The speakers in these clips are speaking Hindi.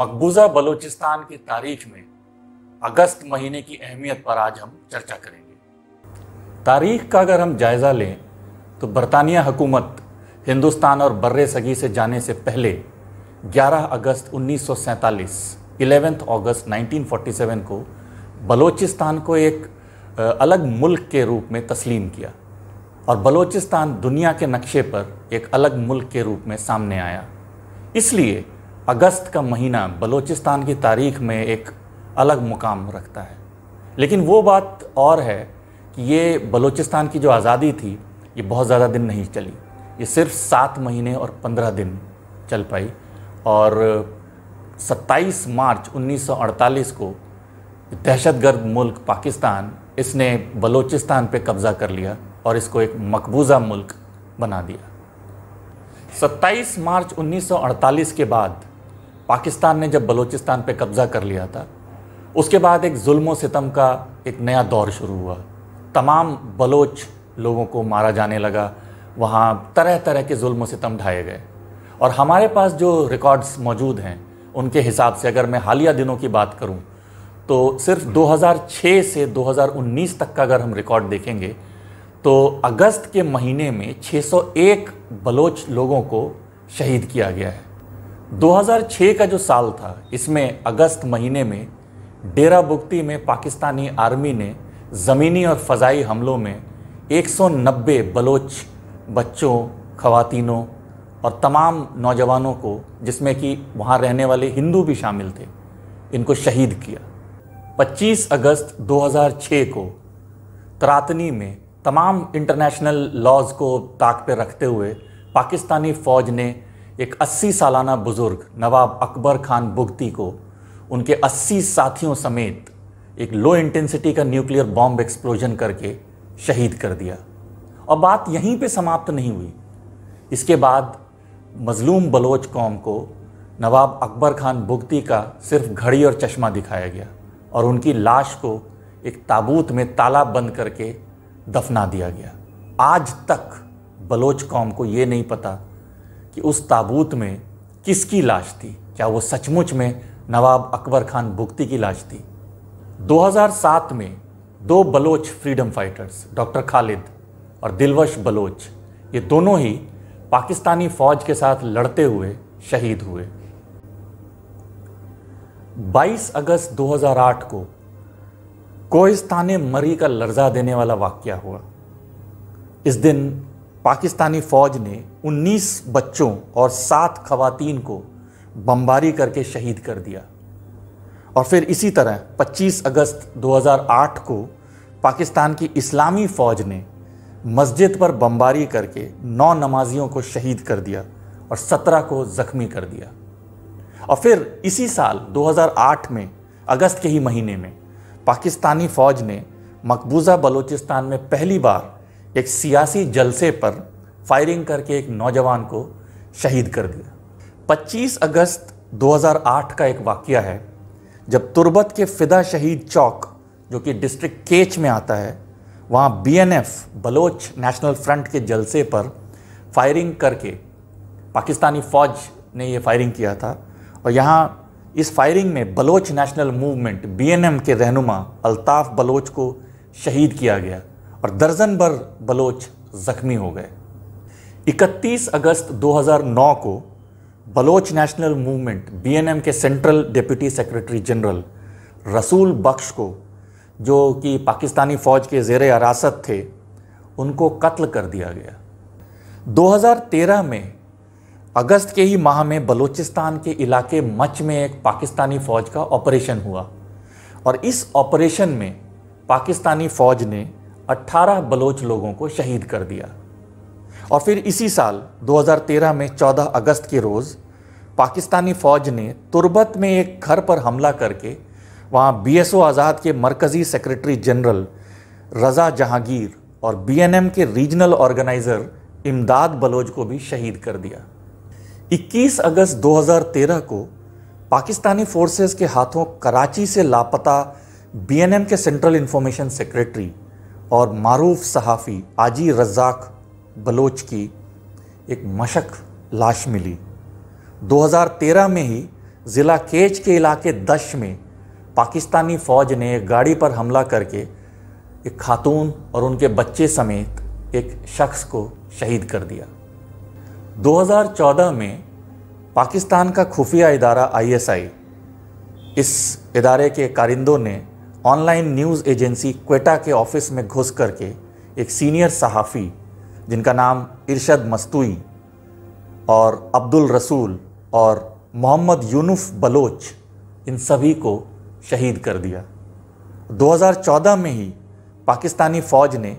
मकबूजा बलूचिस्तान की तारीख में अगस्त महीने की अहमियत पर आज हम चर्चा करेंगे। तारीख का अगर हम जायज़ा लें तो बरतानिया हुकूमत हिंदुस्तान और बर्रे सगी से जाने से पहले 11 अगस्त 1947 11 अगस्त 1947 को बलूचिस्तान को एक अलग मुल्क के रूप में तस्लीम किया और बलूचिस्तान दुनिया के नक्शे पर एक अलग मुल्क के रूप में सामने आया। इसलिए अगस्त का महीना बलूचिस्तान की तारीख में एक अलग मुकाम रखता है। लेकिन वो बात और है कि ये बलूचिस्तान की जो आज़ादी थी ये बहुत ज़्यादा दिन नहीं चली, ये सिर्फ 7 महीने और 15 दिन चल पाई और 27 मार्च 1948 को दहशतगर्द मुल्क पाकिस्तान इसने बलूचिस्तान पे कब्ज़ा कर लिया और इसको एक मकबूजा मुल्क बना दिया। 27 मार्च 1948 के बाद पाकिस्तान ने जब बलूचिस्तान पे कब्ज़ा कर लिया था, उसके बाद एक जुल्म सितम का एक नया दौर शुरू हुआ। तमाम बलोच लोगों को मारा जाने लगा, वहाँ तरह तरह के जुल्म सितम ढाए गए और हमारे पास जो रिकॉर्ड्स मौजूद हैं उनके हिसाब से अगर मैं हालिया दिनों की बात करूं तो सिर्फ 2006 से 2019 तक का अगर हम रिकॉर्ड देखेंगे तो अगस्त के महीने में 601 बलोच लोगों को शहीद किया गया है। 2006 का जो साल था इसमें अगस्त महीने में डेरा बुगती में पाकिस्तानी आर्मी ने ज़मीनी और फ़ज़ाई हमलों में 190 बलोच बच्चों, ख़वातीनों और तमाम नौजवानों को, जिसमें कि वहाँ रहने वाले हिंदू भी शामिल थे, इनको शहीद किया। 25 अगस्त 2006 को तरातनी में तमाम इंटरनेशनल लॉज को ताक पे रखते हुए पाकिस्तानी फ़ौज ने एक 80 सालाना बुज़ुर्ग नवाब अकबर खान बुगती को उनके 80 साथियों समेत एक लो इंटेंसिटी का न्यूक्लियर बॉम्ब एक्सप्लोजन करके शहीद कर दिया। और बात यहीं पे समाप्त नहीं हुई। इसके बाद मज़लूम बलोच कौम को नवाब अकबर खान बुगती का सिर्फ घड़ी और चश्मा दिखाया गया और उनकी लाश को एक ताबूत में ताला बंद करके दफना दिया गया। आज तक बलोच कौम को ये नहीं पता कि उस ताबूत में किसकी लाश थी, क्या वो सचमुच में नवाब अकबर खान बुगती की लाश थी। 2007 में 2 Baloch freedom fighters doctor Khalid और दिलवश बलोच, ये दोनों ही पाकिस्तानी फ़ौज के साथ लड़ते हुए शहीद हुए। 22 अगस्त 2008 को कोहिस्तान मरी का लर्जा देने वाला वाक़या हुआ। इस दिन पाकिस्तानी फ़ौज ने 19 बच्चों और 7 ख़वातीन को बमबारी करके शहीद कर दिया। और फिर इसी तरह 25 अगस्त 2008 को पाकिस्तान की इस्लामी फ़ौज ने मस्जिद पर बमबारी करके 9 नमाजियों को शहीद कर दिया और 17 को ज़ख्मी कर दिया। और फिर इसी साल 2008 में अगस्त के ही महीने में पाकिस्तानी फ़ौज ने मकबूजा बलूचिस्तान में पहली बार एक सियासी जलसे पर फायरिंग करके एक नौजवान को शहीद कर दिया। 25 अगस्त 2008 का एक वाक़या है जब तुर्बत के फ़िदा शहीद चौक, जो कि डिस्ट्रिक्ट केच में आता है, वहाँ BNF बलोच नेशनल फ्रंट के जलसे पर फायरिंग करके पाकिस्तानी फ़ौज ने ये फायरिंग किया था और यहाँ इस फायरिंग में बलोच नेशनल मूवमेंट BNM के रहनुमा अल्ताफ़ बलोच को शहीद किया गया और दर्जन भर बलोच ज़ख्मी हो गए। 31 अगस्त 2009 को बलोच नेशनल मूवमेंट BNM के सेंट्रल डिप्टी सेक्रेटरी जनरल रसूल बख्श को, जो कि पाकिस्तानी फ़ौज के ज़ेरे हिरासत थे, उनको कत्ल कर दिया गया। 2013 में अगस्त के ही माह में बलूचिस्तान के इलाके मच में एक पाकिस्तानी फ़ौज का ऑपरेशन हुआ और इस ऑपरेशन में पाकिस्तानी फ़ौज ने 18 बलोच लोगों को शहीद कर दिया। और फिर इसी साल 2013 में 14 अगस्त के रोज़ पाकिस्तानी फ़ौज ने तुर्बत में एक घर पर हमला करके वहाँ BSO आज़ाद के मरकज़ी सेक्रेटरी जनरल रज़ा जहांगीर और BNM के रीजनल ऑर्गेनाइज़र इमदाद बलोच को भी शहीद कर दिया। 21 अगस्त 2013 को पाकिस्तानी फोर्सेस के हाथों कराची से लापता BNM के सेंट्रल इंफॉर्मेशन सेक्रेटरी और मारूफ सहाफ़ी आजी रज़ाक बलोच की एक मशक लाश मिली। 2013 में ही ज़िला केच के इलाके दश में पाकिस्तानी फ़ौज ने एक गाड़ी पर हमला करके एक खातून और उनके बच्चे समेत एक शख्स को शहीद कर दिया। 2014 में पाकिस्तान का खुफिया इदारा ISI, इस इदारे के कारिंदों ने ऑनलाइन न्यूज़ एजेंसी क्वेटा के ऑफिस में घुस करके एक सीनियर सहाफ़ी जिनका नाम इरशद मस्तूई और अब्दुल रसूल और मोहम्मद यूनुस बलोच, इन सभी को शहीद कर दिया। 2014 में ही पाकिस्तानी फ़ौज ने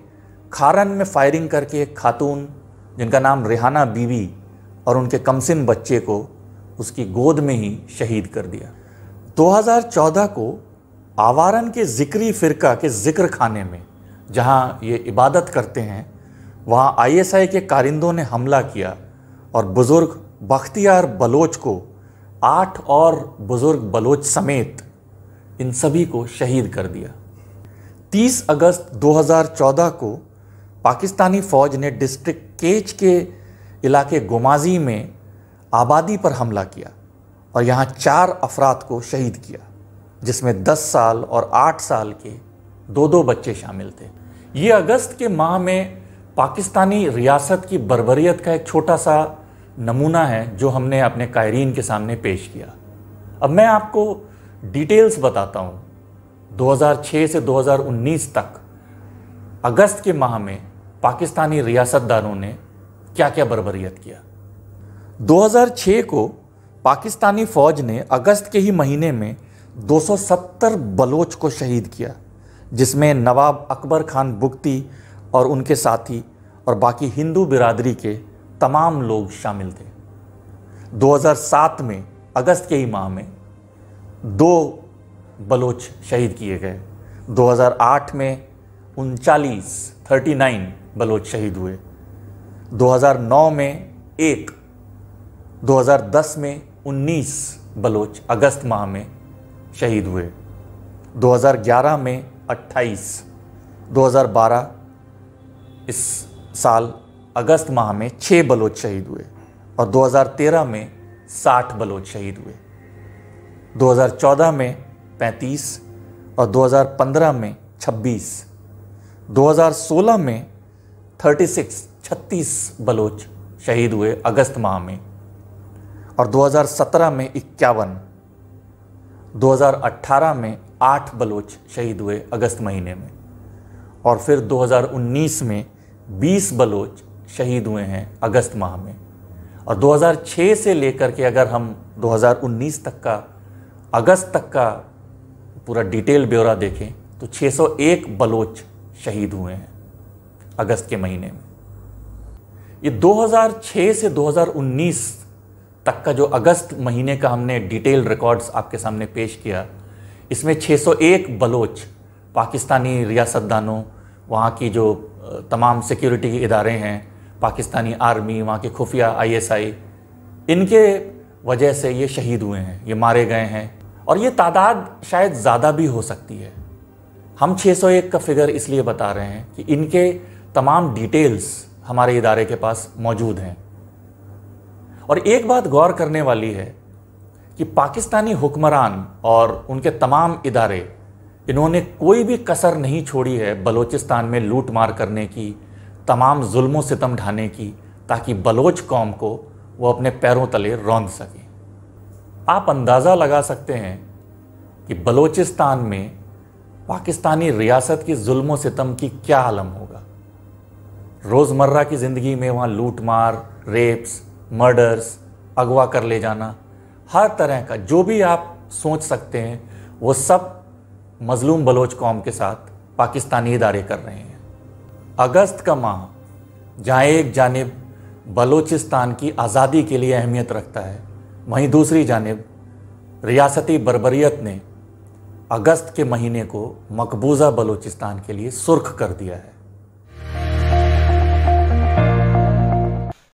खारन में फायरिंग करके एक खातून जिनका नाम रेहाना बीवी और उनके कमसिन बच्चे को उसकी गोद में ही शहीद कर दिया। 2014 को आवारन के ज़िक्री फ़िरका के ज़िक्र खाने में, जहाँ ये इबादत करते हैं, वहाँ ISI के कारिंदों ने हमला किया और बुज़ुर्ग बख्तियार बलोच को 8 और बुज़ुर्ग बलोच समेत इन सभी को शहीद कर दिया। 30 अगस्त 2014 को पाकिस्तानी फ़ौज ने डिस्ट्रिक्ट केच के इलाके गोमाजी में आबादी पर हमला किया और यहाँ 4 अफराद को शहीद किया, जिसमें 10 साल और 8 साल के 2 बच्चे शामिल थे। ये अगस्त के माह में पाकिस्तानी रियासत की बर्बरियत का एक छोटा सा नमूना है जो हमने अपने कायरीन के सामने पेश किया। अब मैं आपको डिटेल्स बताता हूँ। 2006 से 2019 तक अगस्त के माह में पाकिस्तानी रियासतदारों ने क्या क्या बर्बरियत किया। 2006 को पाकिस्तानी फ़ौज ने अगस्त के ही महीने में 270 बलोच को शहीद किया, जिसमें नवाब अकबर खान बुगती और उनके साथी और बाकी हिंदू बिरादरी के तमाम लोग शामिल थे। 2007 में अगस्त के ही माह में 2 बलोच शहीद किए गए। 2008 में 39 बलोच शहीद हुए। 2009 में 1, 2010 में 19 बलोच अगस्त माह में शहीद हुए। 2011 में 28, 2012 इस साल अगस्त माह में 6 बलोच शहीद हुए और 2013 में 60 बलोच शहीद हुए। 2014 में 35 और 2015 में 26, 2016 में 36 बलोच शहीद हुए अगस्त माह में और 2017 में 51, 2018 में 8 बलोच शहीद हुए अगस्त महीने में और फिर 2019 में 20 बलोच शहीद हुए हैं अगस्त माह में। और 2006 से लेकर के अगर हम 2019 तक का, अगस्त तक का पूरा डिटेल ब्यौरा देखें तो 601 बलोच शहीद हुए हैं अगस्त के महीने में। ये 2006 से 2019 तक का जो अगस्त महीने का हमने डिटेल रिकॉर्ड्स आपके सामने पेश किया, इसमें 601 बलोच पाकिस्तानी रियासतदानों, वहाँ की जो तमाम सिक्योरिटी के इदारे हैं, पाकिस्तानी आर्मी, वहाँ के खुफिया ISI, इनके वजह से ये शहीद हुए हैं, ये मारे गए हैं। और ये तादाद शायद ज़्यादा भी हो सकती है। हम 601 का फिगर इसलिए बता रहे हैं कि इनके तमाम डिटेल्स हमारे इदारे के पास मौजूद हैं। और एक बात गौर करने वाली है कि पाकिस्तानी हुक्मरान और उनके तमाम इदारे, इन्होंने कोई भी कसर नहीं छोड़ी है बलोचिस्तान में लूट मार करने की, तमाम जुल्मों सितम ढाने की, ताकि बलोच कौम को वो अपने पैरों तले रौंद सकें। आप अंदाज़ा लगा सकते हैं कि बलोचिस्तान में पाकिस्तानी रियासत की जुल्मों सितम की क्या आलम होगा। रोज़मर्रा की ज़िंदगी में वहाँ लूट मार, रेप्स, मर्डर्स, अगवा कर ले जाना, हर तरह का जो भी आप सोच सकते हैं वो सब मजलूम बलोच कौम के साथ पाकिस्तानी इदारे कर रहे हैं। अगस्त का माह जहाँ एक जानिब बलोचिस्तान की आज़ादी के लिए अहमियत रखता है, वहीं दूसरी जानिब रियासती बर्बरियत ने अगस्त के महीने को मकबूजा बलोचिस्तान के लिए सुर्ख कर दिया है।